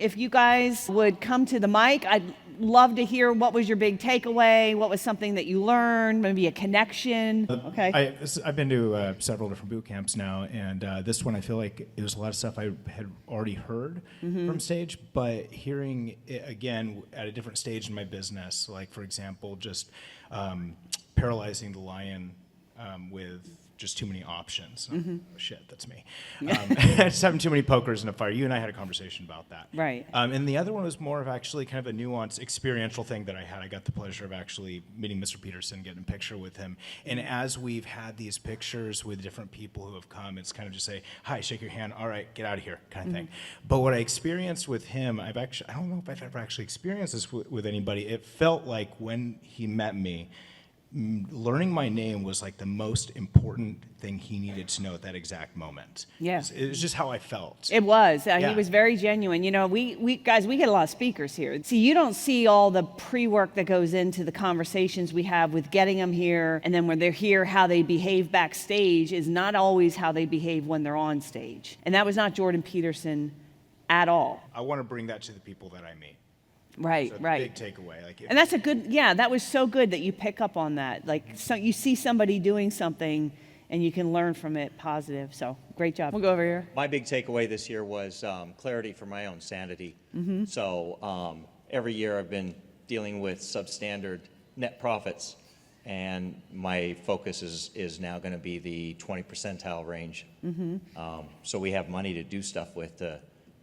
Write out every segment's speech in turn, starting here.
If you guys would come to the mic, I'd love to hear what was your big takeaway, what was something that you learned, maybe a connection. Okay. I've been to several different boot camps now, and this one I feel like it was a lot of stuff I had already heard from stage, but hearing it again at a different stage in my business, like for example, just paralyzing the lion with just too many options. Oh, shit, that's me. Just having too many pokers in a fire. You and I had a conversation about that. Right. And the other one was more of actually kind of a nuanced experiential thing that I had. I got the pleasure of actually meeting Mr. Peterson, getting a picture with him. And as we've had these pictures with different people who have come, it's kind of just say, hi, shake your hand, all right, get out of here, kind of thing. But what I experienced with him, I don't know if I've ever actually experienced this with anybody. It felt like when he met me, learning my name was like the most important thing he needed to know at that exact moment. Yeah. It was just how I felt. It was. Yeah. He was very genuine. You know, we guys, we get a lot of speakers here. See, you don't see all the pre-work that goes into the conversations we have with getting them here, and then when they're here, how they behave backstage is not always how they behave when they're on stage. And that was not Jordan Peterson at all. I want to bring that to the people that I meet. Right, It's a right. big takeaway. And that's a good, that was so good that you pick up on that. Like, so you see somebody doing something and you can learn from it positive. So, great job. We'll go over here. My big takeaway this year was clarity for my own sanity. So every year I've been dealing with substandard net profits, and my focus is now going to be the 20 percentile range. So we have money to do stuff with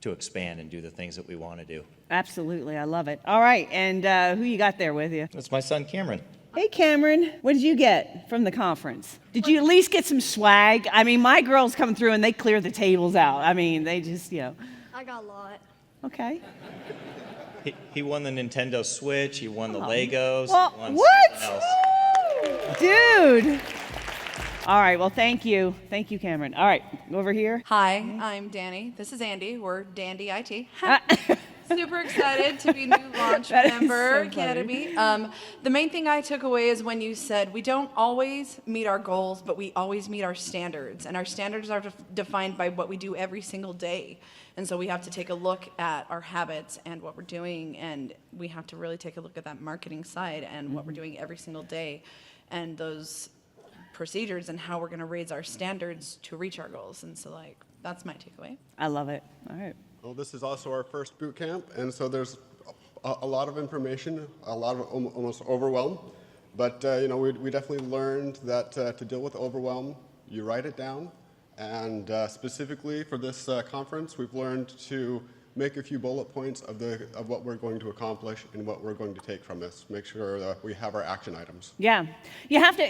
to expand and do the things that we want to do. Absolutely, I love it. All right, and who you got there with you? That's my son Cameron. Hey, Cameron, what did you get from the conference? Did you at least get some swag? I mean, my girls come through and they clear the tables out. I mean, they just, I got a lot. Okay. He won the Nintendo Switch. He won the Legos. Well, he won what? something else. Dude. All right, well, thank you. Thank you, Cameron. All right, go over here. Hi, I'm Danny. This is Andy. We're Dandy IT. Super excited to be new launch That is member so Academy. The main thing I took away is when you said we don't always meet our goals, but we always meet our standards. And our standards are defined by what we do every single day. And so we have to take a look at our habits and what we're doing, and we have to really take a look at that marketing side and what we're doing every single day, and those procedures and how we're going to raise our standards to reach our goals. And so, like, that's my takeaway. I love it. All right. Well, this is also our first boot camp, and so there's a lot of information, a lot of almost overwhelm. But we definitely learned that to deal with overwhelm, you write it down. And specifically for this conference, we've learned to make a few bullet points of what we're going to accomplish and what we're going to take from this. Make sure that we have our action items. Yeah, you have to.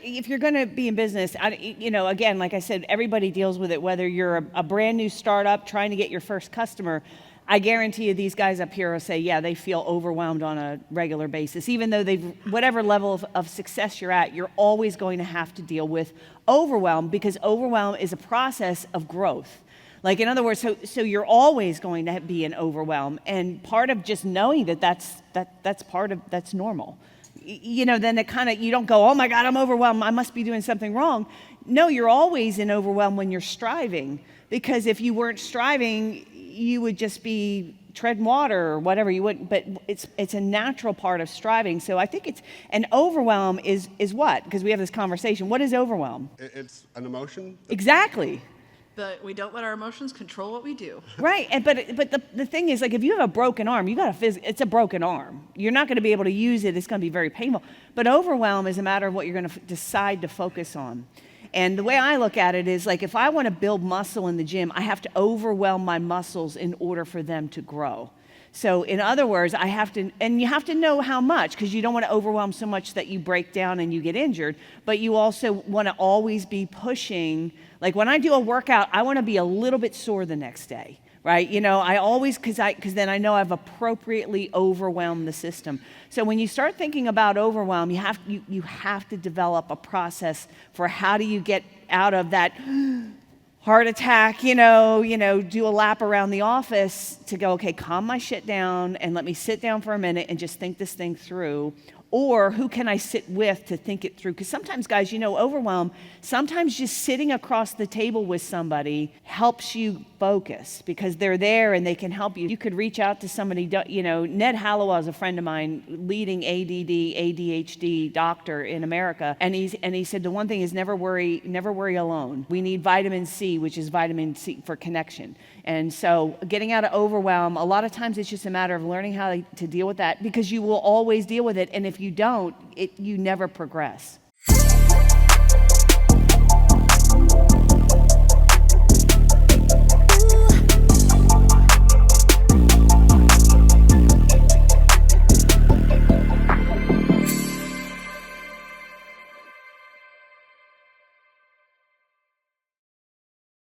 If you're going to be in business, again, like I said, everybody deals with it. Whether you're a brand new startup trying to get your first customer, I guarantee you, these guys up here will say, yeah, they feel overwhelmed on a regular basis. Even though whatever level of success you're at, you're always going to have to deal with overwhelm, because overwhelm is a process of growth. Like, in other words, so you're always going to be in overwhelm, and part of just knowing that's normal. Then it kind of, you don't go, oh my God, I'm overwhelmed, I must be doing something wrong. No, you're always in overwhelm when you're striving, because if you weren't striving, you would just be treading water or whatever. You wouldn't. But it's a natural part of striving. So I think an overwhelm is what? Because we have this conversation. What is overwhelm? It's an emotion. Exactly. But we don't let our emotions control what we do. Right, but the thing is, like, if you have a broken arm, it's a broken arm. You're not going to be able to use it. It's going to be very painful. But overwhelm is a matter of what you're going to decide to focus on. And the way I look at it is, like, if I want to build muscle in the gym, I have to overwhelm my muscles in order for them to grow. So in other words, you have to know how much, because you don't want to overwhelm so much that you break down and you get injured, but you also want to always be pushing. Like, when I do a workout, I want to be a little bit sore the next day, right? I always, because then I know I've appropriately overwhelmed the system. So when you start thinking about overwhelm, you have to develop a process for how do you get out of that heart attack, do a lap around the office to go, okay, calm my shit down and let me sit down for a minute and just think this thing through. Or who can I sit with to think it through? Because sometimes, guys, overwhelm, sometimes just sitting across the table with somebody helps you focus because they're there and they can help you. You could reach out to somebody, Ned Hallowell is a friend of mine, leading ADD, ADHD doctor in America. And he said the one thing is never worry alone. We need vitamin C, which is vitamin C for connection. And so getting out of overwhelm, a lot of times it's just a matter of learning how to deal with that because you will always deal with it. And if you don't, you never progress.